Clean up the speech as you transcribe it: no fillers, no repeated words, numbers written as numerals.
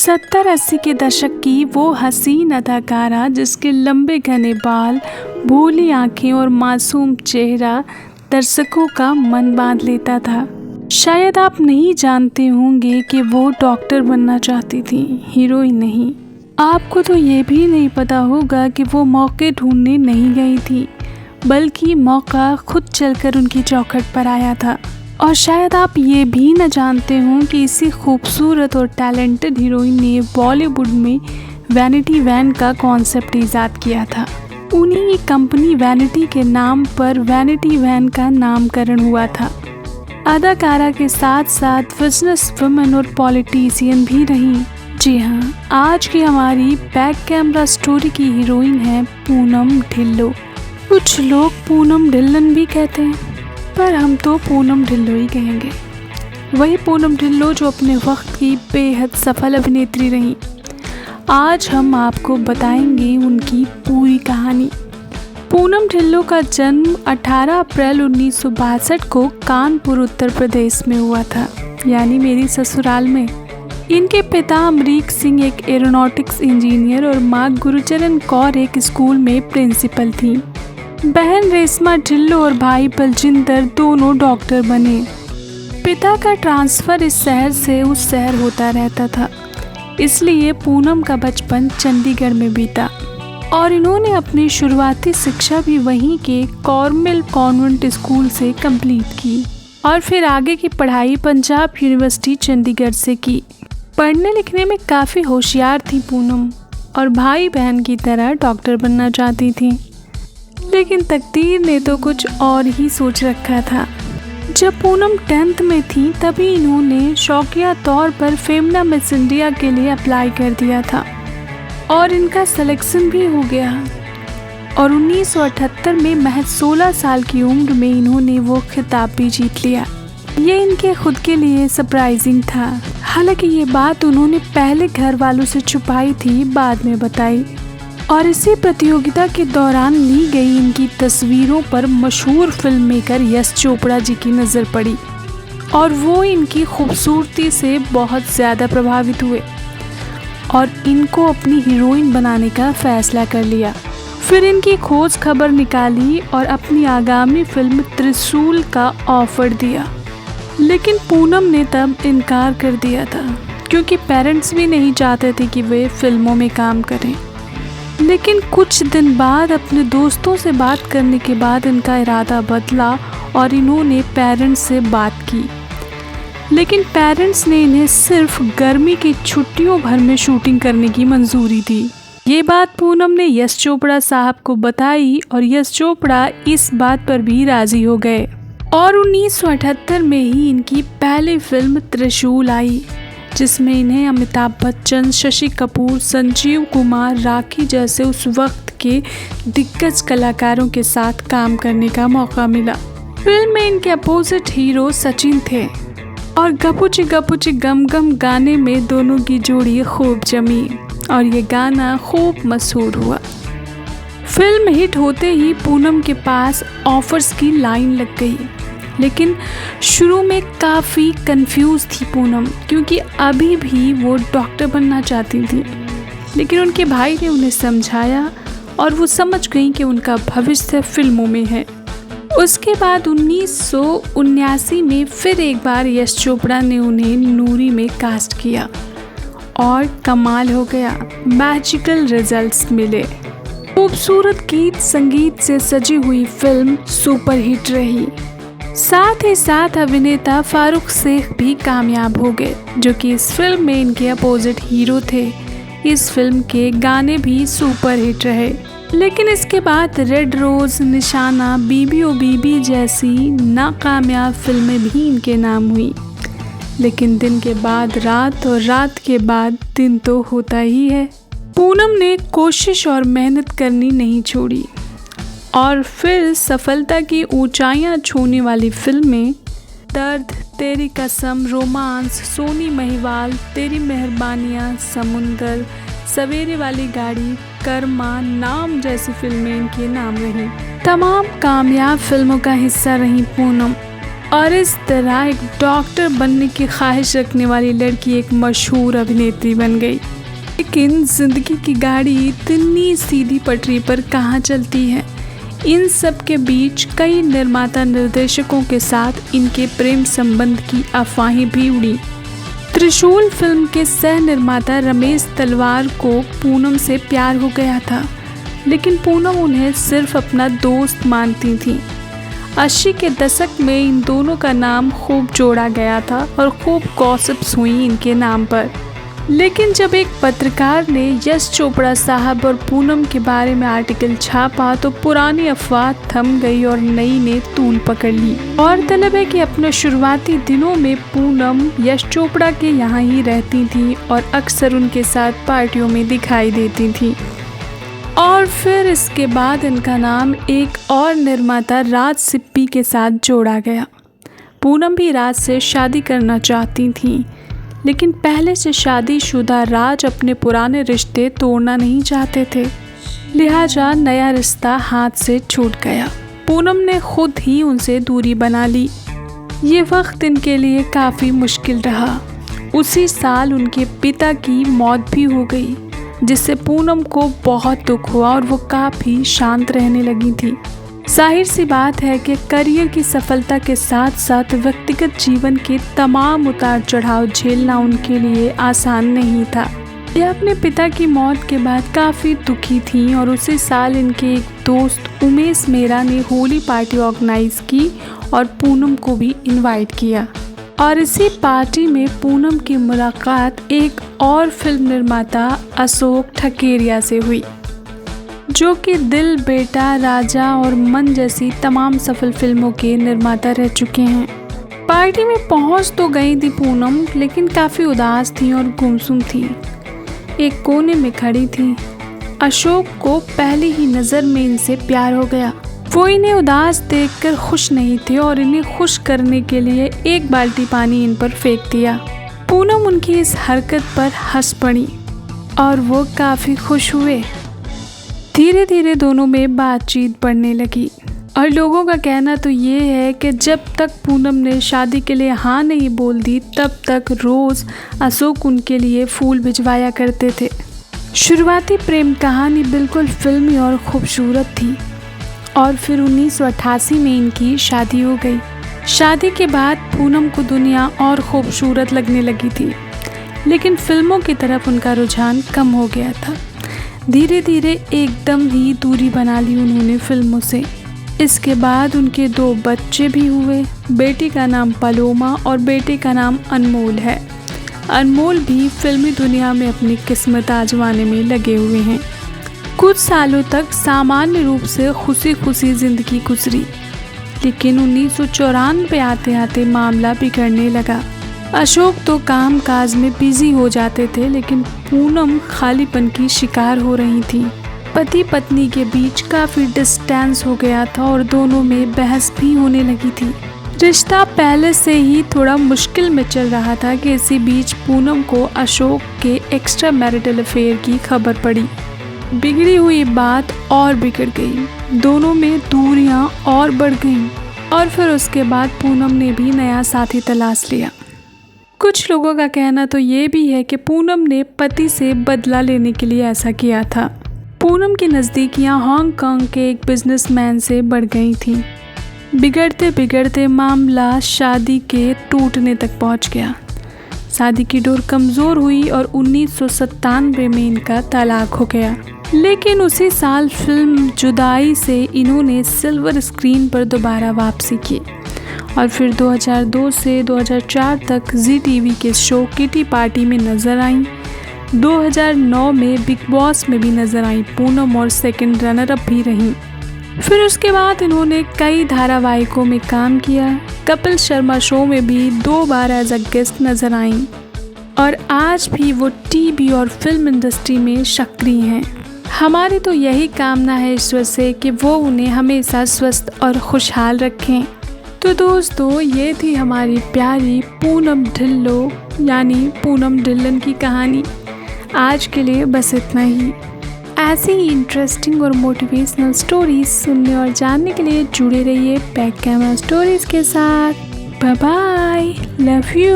70-80 के दशक की वो हसीन अदाकारा जिसके लंबे घने बाल, भोली आंखें और मासूम चेहरा दर्शकों का मन बांध लेता था। शायद आप नहीं जानते होंगे कि वो डॉक्टर बनना चाहती थी, हीरोइन नहीं। आपको तो ये भी नहीं पता होगा कि वो मौके ढूंढने नहीं गई थी, बल्कि मौका खुद चलकर उनकी चौखट पर आया था। और शायद आप ये भी न जानते हों कि इसी खूबसूरत और टैलेंटेड हीरोइन ने बॉलीवुड में वैनिटी वैन का कॉन्सेप्ट ईजाद किया था। उन्हीं की कंपनी वैनिटी के नाम पर वैनिटी वैन का नामकरण हुआ था। अदाकारा के साथ साथ बिजनेस वुमन और पॉलिटिशियन भी रही। जी हाँ, आज की हमारी बैक कैमरा स्टोरी की हीरोइन है पूनम ढिल्लों। कुछ लोग पूनम ढिल्लन भी कहते हैं, पर हम तो पूनम ढिल्लों ही कहेंगे। वही पूनम ढिल्लों जो अपने वक्त की बेहद सफल अभिनेत्री रही। आज हम आपको बताएंगे उनकी पूरी कहानी। पूनम ढिल्लों का जन्म 18 अप्रैल 1962 को कानपुर उत्तर प्रदेश में हुआ था, यानी मेरी ससुराल में। इनके पिता अमरीक सिंह एक एरोनॉटिक्स इंजीनियर और माँ गुरुचरण कौर एक स्कूल में प्रिंसिपल थी। बहन रेशमा ढिल्लों और भाई बलजिंदर दोनों डॉक्टर बने। पिता का ट्रांसफ़र इस शहर से उस शहर होता रहता था, इसलिए पूनम का बचपन चंडीगढ़ में बीता और इन्होंने अपनी शुरुआती शिक्षा भी वहीं के कॉर्मेल कॉन्वेंट स्कूल से कंप्लीट की और फिर आगे की पढ़ाई पंजाब यूनिवर्सिटी चंडीगढ़ से की। पढ़ने लिखने में काफ़ी होशियार थी पूनम और भाई बहन की तरह डॉक्टर बनना चाहती थी, लेकिन तकदीर ने तो कुछ और ही सोच रखा था। जब पूनम 10th में थी तभी इन्होंने शौकिया तौर पर फेमना मिस इंडिया के लिए अप्लाई कर दिया था और इनका सिलेक्शन भी हो गया और 1978 में महज 16 साल की उम्र में इन्होंने वो खिताब भी जीत लिया। ये इनके खुद के लिए सरप्राइजिंग था। हालांकि ये बात उन्होंने पहले घर वालों से छुपाई थी, बाद में बताई। और इसी प्रतियोगिता के दौरान ली गई इनकी तस्वीरों पर मशहूर फिल्म मेकर यश चोपड़ा जी की नज़र पड़ी और वो इनकी खूबसूरती से बहुत ज़्यादा प्रभावित हुए और इनको अपनी हीरोइन बनाने का फैसला कर लिया। फिर इनकी खोज खबर निकाली और अपनी आगामी फिल्म त्रिशूल का ऑफर दिया, लेकिन पूनम ने तब इनकार कर दिया था क्योंकि पेरेंट्स भी नहीं चाहते थे कि वे फिल्मों में काम करें। लेकिन कुछ दिन बाद अपने दोस्तों से बात करने के बाद इनका इरादा बदला और इन्होंने पेरेंट्स से बात की, लेकिन पेरेंट्स ने इन्हें सिर्फ गर्मी की छुट्टियों भर में शूटिंग करने की मंजूरी दी। ये बात पूनम ने यश चोपड़ा साहब को बताई और यश चोपड़ा इस बात पर भी राजी हो गए और 1978 में ही इनकी पहली फिल्म त्रिशूल आई, जिसमें इन्हें अमिताभ बच्चन, शशि कपूर, संजीव कुमार, राखी जैसे उस वक्त के दिग्गज कलाकारों के साथ काम करने का मौका मिला। फिल्म में इनके अपोजिट हीरो सचिन थे और गपुची गम गम गाने में दोनों की जोड़ी खूब जमी और ये गाना खूब मशहूर हुआ। फिल्म हिट होते ही पूनम के पास ऑफर्स की लाइन लग गई, लेकिन शुरू में काफ़ी कंफ्यूज थी पूनम क्योंकि अभी भी वो डॉक्टर बनना चाहती थी। लेकिन उनके भाई ने उन्हें समझाया और वो समझ गई कि उनका भविष्य फिल्मों में है। उसके बाद 1979 में फिर एक बार यश चोपड़ा ने उन्हें नूरी में कास्ट किया और कमाल हो गया, मैजिकल रिजल्ट्स मिले। खूबसूरत गीत संगीत से सजी हुई फिल्म सुपरहिट रही। साथ ही साथ अभिनेता फारूक शेख भी कामयाब हो गए, जो कि इस फिल्म में इनके अपोजिट हीरो थे। इस फिल्म के गाने भी सुपरहिट रहे, लेकिन इसके बाद रेड रोज, निशाना, बीबी ओ बीबी जैसी नाकामयाब फिल्में भी इनके नाम हुई। लेकिन दिन के बाद रात और रात के बाद दिन तो होता ही है। पूनम ने कोशिश और मेहनत करनी नहीं छोड़ी और फिर सफलता की ऊंचाइयां छूने वाली फिल्में दर्द, तेरी कसम, रोमांस, सोनी महिवाल, तेरी मेहरबानियां, समुंदर, सवेरे वाली गाड़ी, कर्मा, नाम जैसी फिल्में इनके नाम रही। तमाम कामयाब फिल्मों का हिस्सा रही पूनम और इस तरह एक डॉक्टर बनने की ख्वाहिश रखने वाली लड़की एक मशहूर अभिनेत्री बन गई। लेकिन जिंदगी की गाड़ी इतनी सीधी पटरी पर कहाँ चलती है। इन सब के बीच कई निर्माता निर्देशकों के साथ इनके प्रेम संबंध की अफवाहें भी उड़ी। त्रिशूल फिल्म के सह निर्माता रमेश तलवार को पूनम से प्यार हो गया था, लेकिन पूनम उन्हें सिर्फ अपना दोस्त मानती थी। 80 के दशक में इन दोनों का नाम खूब जोड़ा गया था और खूब गॉसिप्स हुई इनके नाम पर। लेकिन जब एक पत्रकार ने यश चोपड़ा साहब और पूनम के बारे में आर्टिकल छापा तो पुरानी अफवाह थम गई और नई ने तूल पकड़ ली। और तलब है कि अपने शुरुआती दिनों में पूनम यश चोपड़ा के यहाँ ही रहती थी और अक्सर उनके साथ पार्टियों में दिखाई देती थी। और फिर इसके बाद इनका नाम एक और निर्माता राज सिप्पी के साथ जोड़ा गया। पूनम भी राज से शादी करना चाहती थी, लेकिन पहले से शादीशुदा राज अपने पुराने रिश्ते तोड़ना नहीं चाहते थे, लिहाजा नया रिश्ता हाथ से छूट गया। पूनम ने खुद ही उनसे दूरी बना ली। ये वक्त इनके लिए काफ़ी मुश्किल रहा। उसी साल उनके पिता की मौत भी हो गई, जिससे पूनम को बहुत दुख हुआ और वो काफ़ी शांत रहने लगी थी। जाहिर सी बात है कि करियर की सफलता के साथ साथ व्यक्तिगत जीवन के तमाम उतार चढ़ाव झेलना उनके लिए आसान नहीं था। ये अपने पिता की मौत के बाद काफ़ी दुखी थी और उसी साल इनके एक दोस्त उमेश मेहरा ने होली पार्टी ऑर्गेनाइज की और पूनम को भी इनवाइट किया। और इसी पार्टी में पूनम की मुलाकात एक और फिल्म निर्माता अशोक ठकेरिया से हुई, जो कि दिल, बेटा, राजा और मन जैसी तमाम सफल फिल्मों के निर्माता रह चुके हैं। पार्टी में पहुंच तो गई थी पूनम, लेकिन काफ़ी उदास थी और गुमसुम थी। एक कोने में खड़ी थी। अशोक को पहली ही नज़र में इनसे प्यार हो गया। वो इन्हें उदास देखकर खुश नहीं थे और इन्हें खुश करने के लिए एक बाल्टी पानी इन पर फेंक दिया। पूनम उनकी इस हरकत पर हंस पड़ी और वो काफ़ी खुश हुए। धीरे धीरे दोनों में बातचीत बढ़ने लगी और लोगों का कहना तो ये है कि जब तक पूनम ने शादी के लिए हाँ नहीं बोल दी, तब तक रोज़ अशोक उनके लिए फूल भिजवाया करते थे। शुरुआती प्रेम कहानी बिल्कुल फिल्मी और खूबसूरत थी और फिर 1988 में इनकी शादी हो गई। शादी के बाद पूनम को दुनिया और खूबसूरत लगने लगी थी, लेकिन फिल्मों की तरफ उनका रुझान कम हो गया था। धीरे धीरे एकदम ही दूरी बना ली उन्होंने फिल्मों से। इसके बाद उनके 2 बच्चे भी हुए। बेटी का नाम पलोमा और बेटे का नाम अनमोल है। अनमोल भी फिल्मी दुनिया में अपनी किस्मत आजमाने में लगे हुए हैं। कुछ सालों तक सामान्य रूप से खुशी खुशी ज़िंदगी गुजरी, लेकिन 1994 आते आते मामला बिगड़ने लगा। अशोक तो काम काज में बिजी हो जाते थे, लेकिन पूनम खालीपन की शिकार हो रही थी। पति पत्नी के बीच काफ़ी डिस्टेंस हो गया था और दोनों में बहस भी होने लगी थी। रिश्ता पहले से ही थोड़ा मुश्किल में चल रहा था कि इसी बीच पूनम को अशोक के एक्स्ट्रा मैरिटल अफेयर की खबर पड़ी। बिगड़ी हुई बात और बिगड़ गई, दोनों में दूरियां और बढ़ गईं और फिर उसके बाद पूनम ने भी नया साथी तलाश लिया। कुछ लोगों का कहना तो ये भी है कि पूनम ने पति से बदला लेने के लिए ऐसा किया था। पूनम की नज़दीकियां हांगकांग के एक बिजनेसमैन से बढ़ गई थीं। बिगड़ते बिगड़ते मामला शादी के टूटने तक पहुंच गया। शादी की डोर कमज़ोर हुई और 1997 में इनका तलाक हो गया। लेकिन उसी साल फिल्म जुदाई से इन्होंने सिल्वर स्क्रीन पर दोबारा वापसी की और फिर 2002 से 2004 तक जी टीवी के शो किटी पार्टी में नजर आईं। 2009 में बिग बॉस में भी नजर आई पूनम और सेकंड रनर अप भी रहीं। फिर उसके बाद इन्होंने कई धारावाहिकों में काम किया। कपिल शर्मा शो में भी 2 बार एज अ गेस्ट नजर आईं और आज भी वो टीवी और फिल्म इंडस्ट्री में सक्रिय हैं। हमारी तो यही कामना है ईश्वर से कि वो उन्हें हमेशा स्वस्थ और खुशहाल रखें। तो दोस्तों, ये थी हमारी प्यारी पूनम ढिल्लो यानी पूनम ढिल्लन की कहानी। आज के लिए बस इतना ही। ऐसी ही इंटरेस्टिंग और मोटिवेशनल स्टोरीज सुनने और जानने के लिए जुड़े रहिए बैक कैमरा स्टोरीज के साथ। Bye bye, love you.